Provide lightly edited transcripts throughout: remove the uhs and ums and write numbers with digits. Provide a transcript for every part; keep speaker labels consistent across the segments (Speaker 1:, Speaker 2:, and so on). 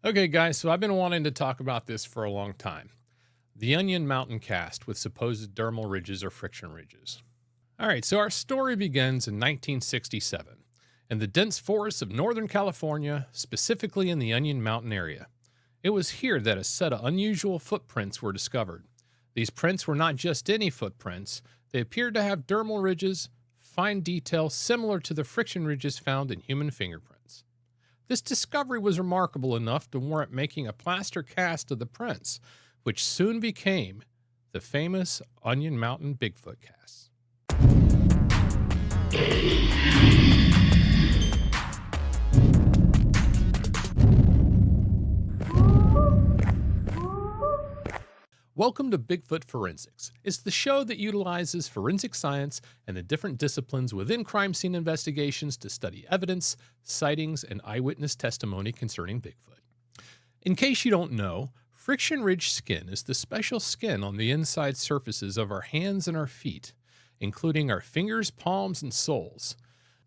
Speaker 1: Okay, guys, so I've been wanting to talk about this for a long time. The Onion Mountain cast with supposed dermal ridges or friction ridges. All right, so our story begins in 1967 in the dense forests of Northern California, specifically in the Onion Mountain area. It was here that a set of unusual footprints were discovered. These prints were not just any footprints, they appeared to have dermal ridges, fine detail similar to the friction ridges found in human fingerprints. This discovery was remarkable enough to warrant making a plaster cast of the prints, which soon became the famous Onion Mountain Bigfoot casts. Welcome to Bigfoot Forensics. It's the show that utilizes forensic science and the different disciplines within crime scene investigations to study evidence, sightings, and eyewitness testimony concerning Bigfoot. In case you don't know, friction ridge skin is the special skin on the inside surfaces of our hands and our feet, including our fingers, palms, and soles.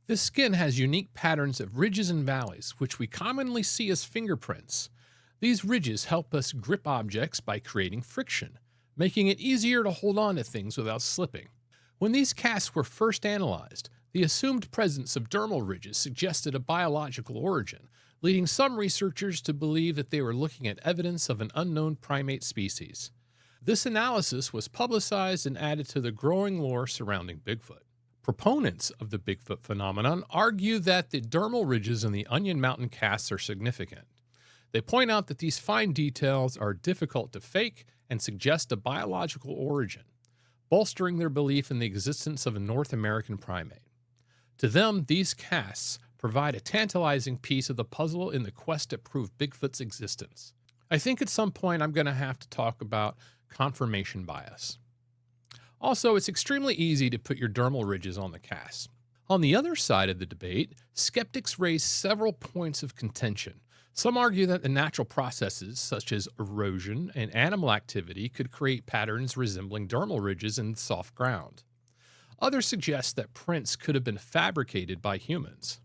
Speaker 1: This skin has unique patterns of ridges and valleys, which we commonly see as fingerprints. These ridges help us grip objects by creating friction, making it easier to hold on to things without slipping. When these casts were first analyzed, the assumed presence of dermal ridges suggested a biological origin, leading some researchers to believe that they were looking at evidence of an unknown primate species. This analysis was publicized and added to the growing lore surrounding Bigfoot. Proponents of the Bigfoot phenomenon argue that the dermal ridges in the Onion Mountain casts are significant. They point out that these fine details are difficult to fake and suggest a biological origin, bolstering their belief in the existence of a North American primate. To them, these casts provide a tantalizing piece of the puzzle in the quest to prove Bigfoot's existence. I think at some point I'm going to have to talk about confirmation bias. Also, it's extremely easy to put your dermal ridges on the casts. On the other side of the debate, skeptics raise several points of contention. Some argue that the natural processes, such as erosion and animal activity, could create patterns resembling dermal ridges in soft ground. Others suggest that prints could have been fabricated by humans.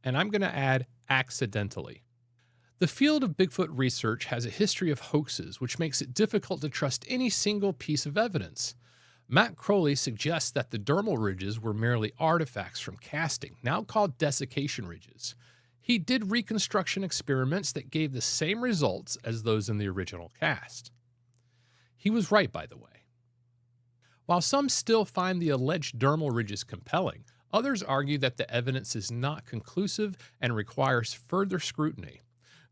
Speaker 1: And I'm going to add accidentally. The field of Bigfoot research has a history of hoaxes, which makes it difficult to trust any single piece of evidence. Matt Crowley suggests that the dermal ridges were merely artifacts from casting, now called desiccation ridges. He did reconstruction experiments that gave the same results as those in the original cast. He was right, by the way. While some still find the alleged dermal ridges compelling, others argue that the evidence is not conclusive and requires further scrutiny.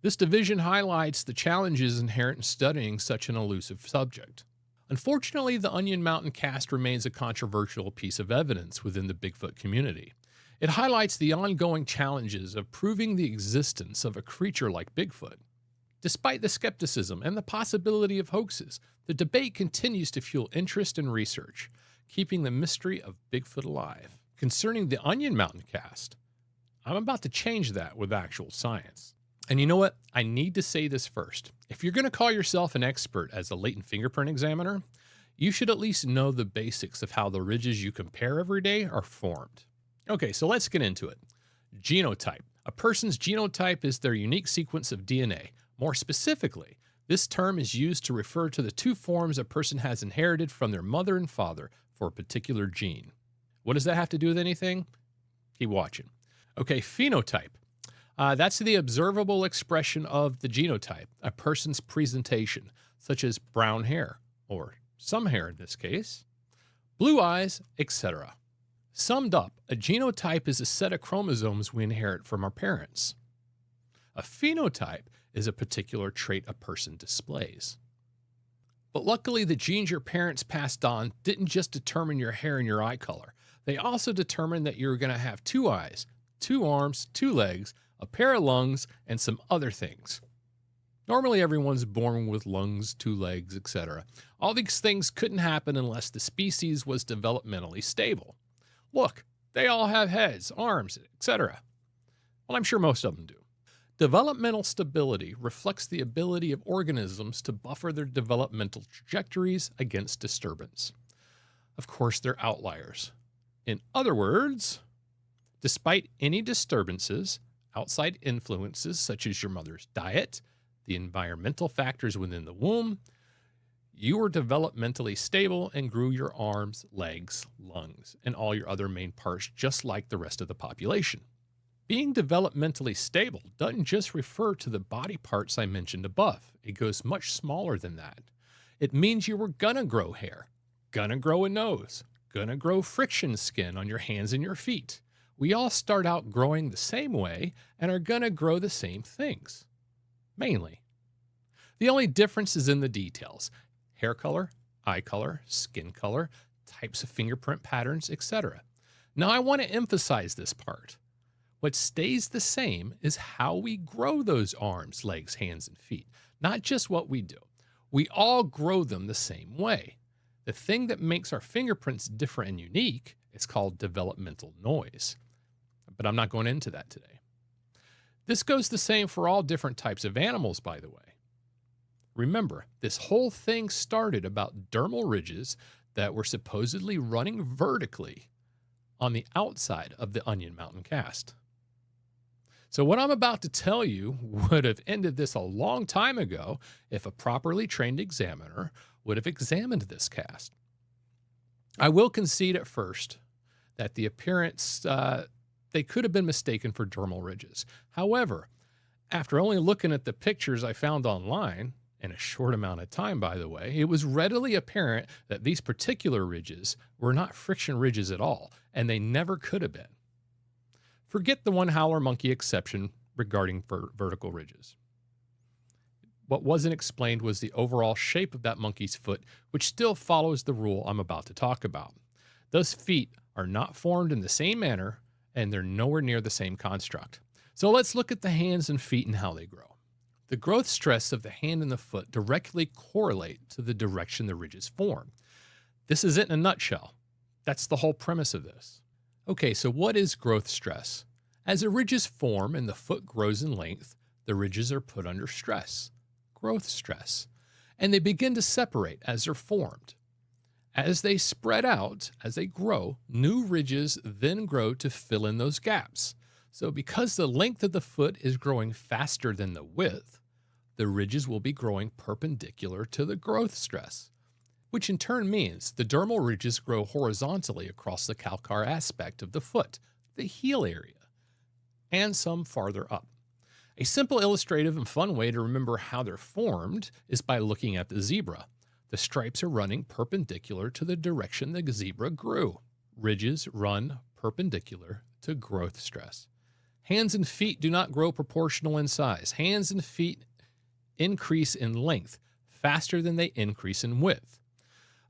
Speaker 1: This division highlights the challenges inherent in studying such an elusive subject. Unfortunately, the Onion Mountain cast remains a controversial piece of evidence within the Bigfoot community. It highlights the ongoing challenges of proving the existence of a creature like Bigfoot. Despite the skepticism and the possibility of hoaxes, the debate continues to fuel interest and research, keeping the mystery of Bigfoot alive. Concerning the Onion Mountain cast, I'm about to change that with actual science. And you know what? I need to say this first. If you're going to call yourself an expert as a latent fingerprint examiner, you should at least know the basics of how the ridges you compare every day are formed. Okay, so let's get into it. Genotype. A person's genotype is their unique sequence of DNA. More specifically, this term is used to refer to the two forms a person has inherited from their mother and father for a particular gene. What does that have to do with anything? Keep watching. Okay, phenotype. That's the observable expression of the genotype, a person's presentation, such as brown hair, or some hair in this case, blue eyes, etc. Summed up, a genotype is a set of chromosomes we inherit from our parents. A phenotype is a particular trait a person displays. But luckily, the genes your parents passed on didn't just determine your hair and your eye color. They also determined that you're going to have 2 eyes, 2 arms, 2 legs, a pair of lungs, and some other things. Normally, everyone's born with lungs, 2 legs, etc. All these things couldn't happen unless the species was developmentally stable. Look, they all have heads, arms, etc. Well, I'm sure most of them do. Developmental stability reflects the ability of organisms to buffer their developmental trajectories against disturbance. Of course, they're outliers. In other words, despite any disturbances, outside influences such as your mother's diet, the environmental factors within the womb, you were developmentally stable and grew your arms, legs, lungs, and all your other main parts just like the rest of the population. Being developmentally stable doesn't just refer to the body parts I mentioned above. It goes much smaller than that. It means you were gonna grow hair, gonna grow a nose, gonna grow friction skin on your hands and your feet. We all start out growing the same way and are gonna grow the same things. Mainly. The only difference is in the details. Hair color, eye color, skin color, types of fingerprint patterns, etc. Now I want to emphasize this part. What stays the same is how we grow those arms, legs, hands, and feet, not just what we do. We all grow them the same way. The thing that makes our fingerprints different and unique is called developmental noise. But I'm not going into that today. This goes the same for all different types of animals, by the way. Remember, this whole thing started about dermal ridges that were supposedly running vertically on the outside of the Onion Mountain cast. So what I'm about to tell you would have ended this a long time ago if a properly trained examiner would have examined this cast. I will concede at first that the appearance, they could have been mistaken for dermal ridges. However, after only looking at the pictures I found online, in a short amount of time, by the way, it was readily apparent that these particular ridges were not friction ridges at all, and they never could have been. Forget the one howler monkey exception regarding vertical ridges. What wasn't explained was the overall shape of that monkey's foot, which still follows the rule I'm about to talk about. Those feet are not formed in the same manner, and they're nowhere near the same construct. So let's look at the hands and feet and how they grow. The growth stress of the hand and the foot directly correlate to the direction the ridges form. This is it in a nutshell. That's the whole premise of this. Okay, so what is growth stress? As the ridges form and the foot grows in length, the ridges are put under stress, growth stress, and they begin to separate as they're formed. As they spread out, as they grow, new ridges then grow to fill in those gaps. So because the length of the foot is growing faster than the width, the ridges will be growing perpendicular to the growth stress, which in turn means the dermal ridges grow horizontally across the calcar aspect of the foot, the heel area, and some farther up. A simple illustrative and fun way to remember how they're formed is by looking at the zebra. The stripes are running perpendicular to the direction the zebra grew. Ridges run perpendicular to growth stress. Hands and feet do not grow proportional in size. Hands and feet increase in length faster than they increase in width.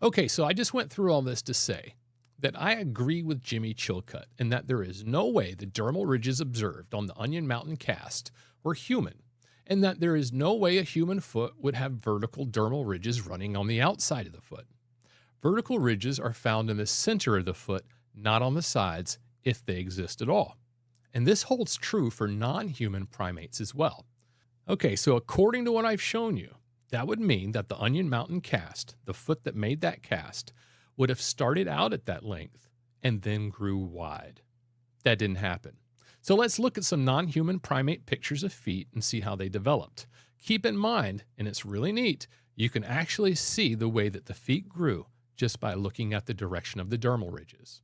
Speaker 1: Okay, so I just went through all this to say that I agree with Jimmy Chilcutt in that there is no way the dermal ridges observed on the Onion Mountain cast were human, and that there is no way a human foot would have vertical dermal ridges running on the outside of the foot. Vertical ridges are found in the center of the foot, not on the sides, if they exist at all. And this holds true for non-human primates as well. Okay, so according to what I've shown you, that would mean that the Onion Mountain cast, the foot that made that cast, would have started out at that length and then grew wide. That didn't happen. So let's look at some non-human primate pictures of feet and see how they developed. Keep in mind, and it's really neat, you can actually see the way that the feet grew just by looking at the direction of the dermal ridges.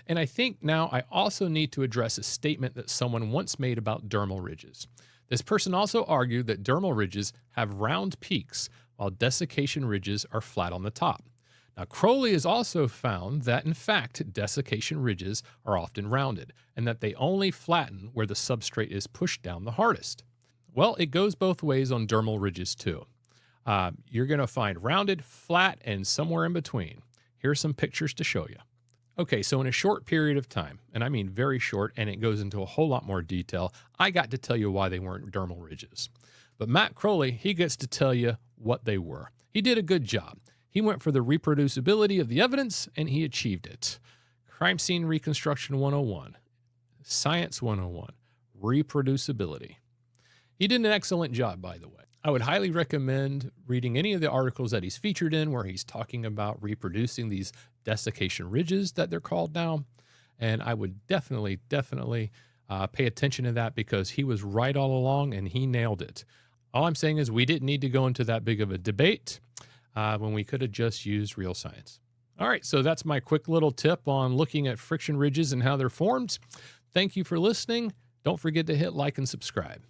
Speaker 1: And I think now I also need to address a statement that someone once made about dermal ridges. This person also argued that dermal ridges have round peaks, while desiccation ridges are flat on the top. Now, Crowley has also found that, in fact, desiccation ridges are often rounded, and that they only flatten where the substrate is pushed down the hardest. Well, it goes both ways on dermal ridges, too. You're going to find rounded, flat, and somewhere in between. Here are some pictures to show you. Okay, so in a short period of time, and I mean very short, and it goes into a whole lot more detail, I got to tell you why they weren't dermal ridges. But Matt Crowley, he gets to tell you what they were. He did a good job. He went for the reproducibility of the evidence, and he achieved it. Crime Scene Reconstruction 101, Science 101, Reproducibility. He did an excellent job, by the way. I would highly recommend reading any of the articles that he's featured in where he's talking about reproducing these desiccation ridges that they're called now. And I would definitely Pay attention to that because he was right all along and he nailed it. All I'm saying is we didn't need to go into that big of a debate when we could have just used real science. All right, so that's my quick little tip on looking at friction ridges and how they're formed. Thank you for listening. Don't forget to hit like and subscribe.